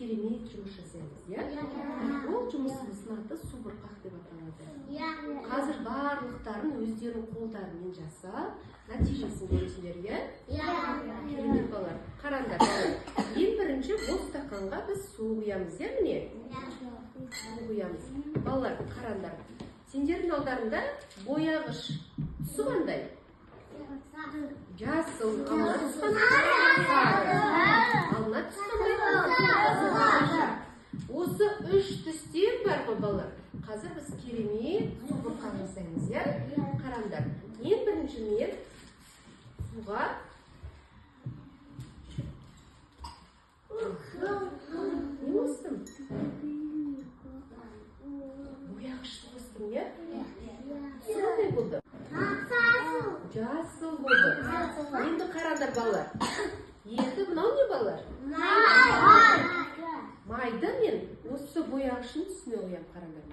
керемет жұмыс жасаймыз, иә? Ол жұмысымыздың аты субұрқақ деп аталады. Қазір барлықтарын өздерінің қолдарымен жасап, нәтижесін көресіңдер, иә? Керемет балалар. Қараңдар. Ең бірінші бұл стақанға біз су құямыз, иә, міне? Су құямыз. Балалар, қараңдар. Сендердің алдарында бояғыш түсі қандай? Жасыл, алына түсі қандай? Алына түсі қандай? Осы үш түстен бар ғой, балалар. Қазір біз керемет субұрқақ жасаймыз, иә? Қараңдар. Ең бірінші мен суға не қостым? Бояғышты қостым, иә? Қандай болды? Жасыл болды. Енді қараңдар, балалар. Енді мынау не, балалар? Майды мен осы бояғышын түсіне қоям, қараңдар.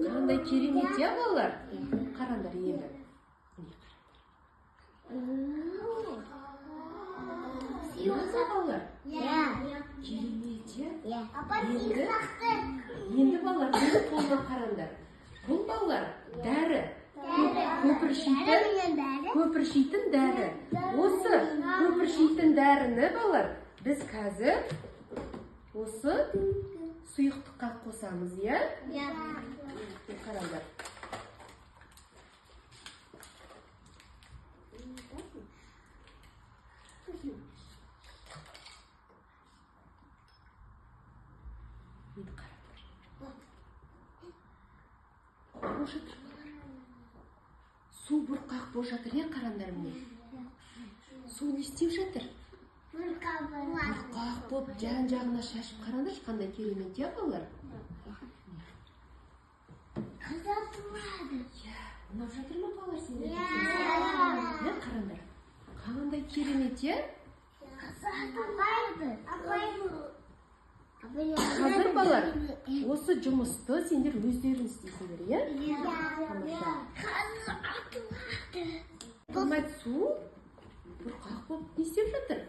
Қандай керемет, иә, балалар? Қараңдар енді. Сыйласа, балалар? Керемет, иә? Енді балалар, бұл қолына қараңдар. Бұл балалар дәрі. Көпіршейтін дәрі. Осы көпіршейтін дәріні, балалар, біз қазір осы сұйықтыққа қосамыз, иә? Қараңдар. Су бұрқақ болып жатыр, е, қараңдар міне. Су не істеп жатыр? Бұрқақ болып жан-жағына шашып, қараңдар, қандай керемет, е, балалар? Ұнап жатыр ма, балалар, сендер? Қараңдар. Қандай керемет, е? Қазір, балалар, осы жұмысты сендер өздерің істейсіңдер, е? Қымбат су бұрқақ болып не істеп жатыр?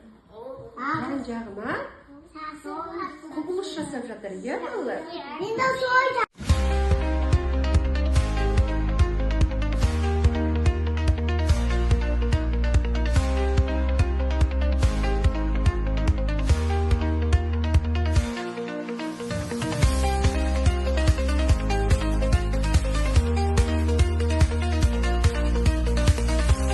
Жан-жағына құбылыс жасап жатыр, е, балалар?